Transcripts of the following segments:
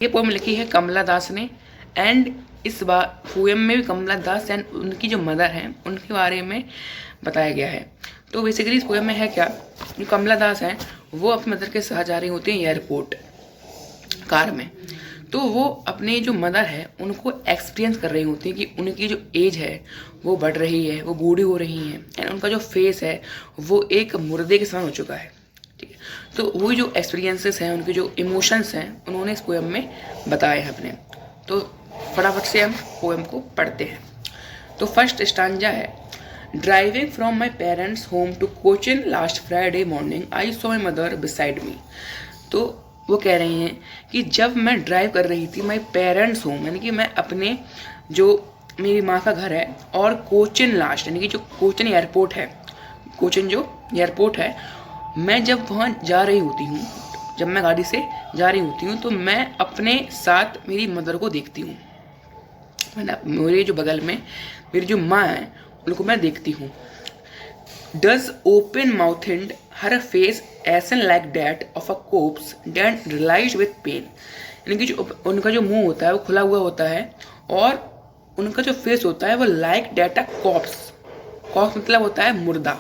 ये पोएम लिखी है कमला दास ने। एंड इस बार पोएम में भी कमला दास एंड उनकी जो मदर हैं उनके बारे में बताया गया है। तो बेसिकली इस पोएम में है क्या, जो कमला दास हैं वो अपनी मदर के साथ जा रही होती हैं एयरपोर्ट कार में। तो वो अपने जो मदर है उनको एक्सपीरियंस कर रही होती हैं कि उनकी जो एज है वो बढ़ रही है, वो बूढ़ी हो रही हैं एंड उनका जो फेस है वो एक मुर्दे के समान हो चुका है। ठीक है, तो वही जो एक्सपीरियंसेस हैं, उनके जो इमोशंस हैं, उन्होंने इस पोएम में बताए हैं अपने। तो फटाफट से हम पोएम को पढ़ते हैं। तो फर्स्ट स्टांजा है, driving from my parents home to Cochin last Friday morning I saw my mother beside me. तो वो कह रही हैं कि जब मैं ड्राइव कर रही थी माई पेरेंट्स होम, यानी कि मैं अपने जो मेरी माँ का घर है, और कोचिन लास्ट यानी कि जो कोचिन एयरपोर्ट है, कोचिन जो एयरपोर्ट है, मैं जब वहाँ जा रही होती हूँ, जब मैं गाड़ी से जा रही होती हूँ तो मैं अपने साथ मेरी मदर को देखती हूँ। मेरे जो बगल में मेरी जो माँ है उनको मैं देखती हूँ। Does open mouth and her face as on like that of a corpse that relies with pain, यानी कि जो उनका जो मुंह होता है वो खुला हुआ होता है और उनका जो फेस होता है वो like that a corpse. Corpse मतलब होता है मुर्दा,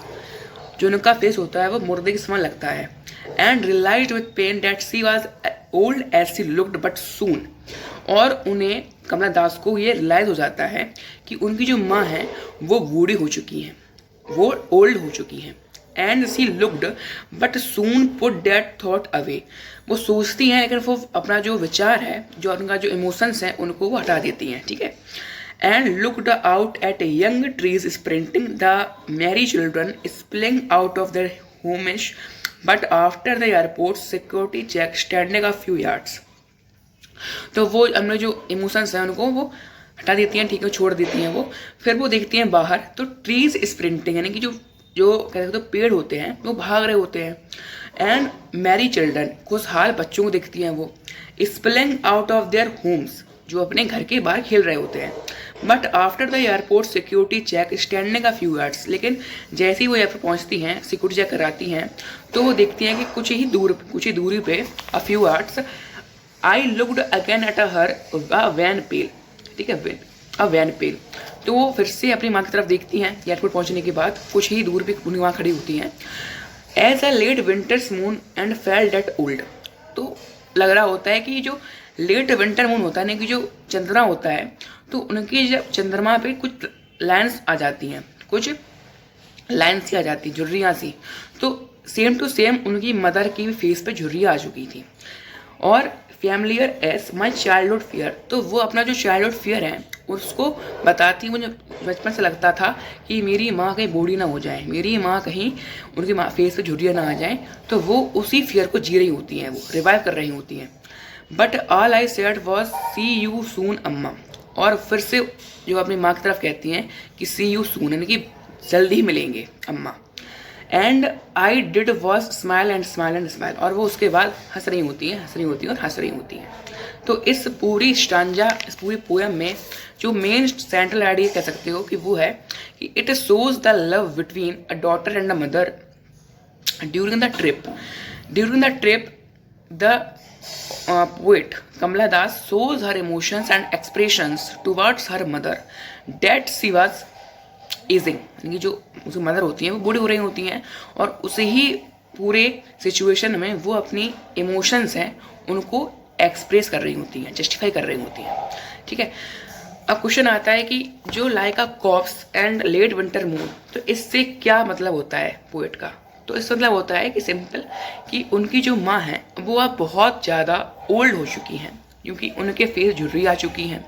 जो उनका फेस होता है वो मुर्दे के समान लगता है। And realized with pain that she was old as she looked but soon, और उन्हें कमला दास को ये रियलाइज हो जाता है कि उनकी जो माँ है वो बूढ़ी हो चुकी हैं, वो ओल्ड हो चुकी हैं। And she looked but soon put that thought away, वो सोचती हैं लेकिन वो अपना जो विचार है, जो उनका जो इमोशंस हैं, उनको वो हटा देती हैं। ठीक है, and looked out at young trees sprinting, the merry children spilling out of their homes, but after the airport security check standing a few yards। तो वो हमने जो इमोशंस हैं उनको वो हटा देती हैं, ठीक है, छोड़ देती हैं वो। फिर वो देखती हैं बाहर तो ट्रीज स्प्रिंटिंग, यानी कि जो जो कह सकते हो पेड़ होते हैं वो भाग रहे होते हैं। एंड मैरी चिल्ड्रन, खुशहाल बच्चों को देखती हैं वो, spilling out of their homes, जो अपने घर के बाहर खेल रहे होते हैं। But after the airport security check standing a few yards, लेकिन जैसे ही वो एयरपोर्ट पहुंचती हैं, सिक्योरिटी चेक कराती हैं, तो वो देखती हैं कि कुछ ही दूरी पे a few yards I looked again at her a wan pale. ठीक है, अ वैन पेल। तो वो फिर से अपनी माँ की तरफ देखती हैं एयरपोर्ट पहुंचने के बाद, कुछ ही दूर पे उनकी माँ खड़ी होती हैं। As a late winter's moon and felt that old, तो लग रहा होता है कि जो लेट विंटर मून होता है, यानी कि जो चंद्रमा होता है, तो उनकी जब चंद्रमा पे कुछ लाइन्स आ जाती हैं, कुछ लाइन्स सी आ जाती, झुर्रियाँ सी। तो सेम टू सेम उनकी मदर की भी फेस पे झुर्रियाँ आ चुकी थी। और familiar as my childhood fear, तो वो अपना जो चाइल्डहुड फियर है उसको बताती। मुझे बचपन से लगता था कि मेरी माँ कहीं बूढ़ी ना हो जाए, मेरी माँ कहीं उनकी माँ फेस पे झुर्रियाँ ना आ जाए, तो वो उसी फियर को जी रही होती हैं, वो रिवाइव कर रही होती हैं। But all I said was see you soon अम्मा, और फिर से जो अपनी माँ की तरफ कहती हैं कि सी यू सून, यानी कि जल्दी ही मिलेंगे अम्मा। And I did was smile and smile and smile, और वो उसके बाद हंस रही होती हैं, हंस रही होती हैं और हंस रही होती हैं। तो इस पूरी स्टांजा, इस पूरी पोएम में जो मेन सेंट्रल आइडिया कह सकते हो कि वो है कि it shows the love between a daughter and a mother during the trip. During the trip the poet Kamala Das shows her emotions and expressions towards her mother that she was aging, यानी कि जो उसकी mother होती हैं वो बूढ़ी हो रही होती हैं, और उसे ही पूरे सिचुएशन में वो अपनी इमोशंस हैं उनको एक्सप्रेस कर रही होती हैं, जस्टिफाई कर रही होती हैं। ठीक है, अब क्वेश्चन आता है कि जो like a cops and let winter moon, तो इससे क्या मतलब होता है पोएट का। तो इसका मतलब होता है कि सिंपल कि उनकी जो माँ है वो अब बहुत ज़्यादा ओल्ड हो चुकी हैं, क्योंकि उनके फेस झुर्री आ चुकी हैं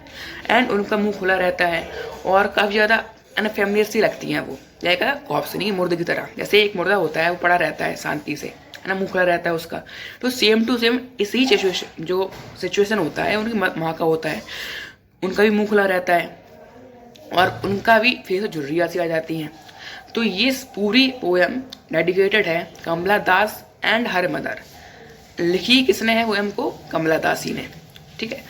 एंड उनका मुंह खुला रहता है और काफ़ी ज़्यादा अनफेमिलियर सी लगती हैं वो, जाएगा कॉप्स नहीं, मुर्दे की तरह। जैसे एक मुर्दा होता है वो पड़ा रहता है शांति से, है ना, मुंह खुला रहता है उसका। तो सेम टू सेम इसी जो सिचुएशन होता है उनकी माँ का होता है, उनका भी मुँह खुला रहता है और उनका भी फेस झुर्रियाँ सी आ जाती हैं। तो ये पूरी पोएम डेडिकेटेड है कमला दास एंड हर मदर। लिखी किसने है पोएम को? कमला दास ही ने। ठीक है,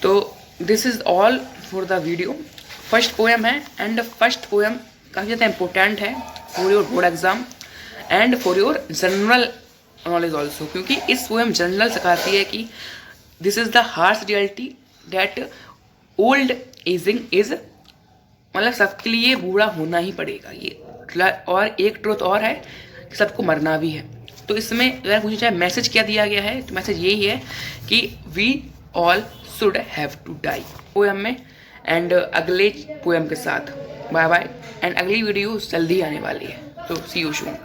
तो this is all for the video. First poem है एंड फर्स्ट पोएम काफ़ी ज़्यादा इम्पोर्टेंट है for your board exam and for your general knowledge also, क्योंकि इस पोएम जनरल सिखाती है कि this is the harsh reality that old ageing is, मतलब सबके लिए बूढ़ा होना ही पड़ेगा ये। और एक ट्रुथ और है कि सबको मरना भी है। तो इसमें अगर मुझे चाहे मैसेज क्या दिया गया है तो मैसेज यही है कि we all should have to die poem में। एंड अगले पोएम के साथ बाय बाय, एंड अगली वीडियो जल्दी आने वाली है, तो सी यू सून।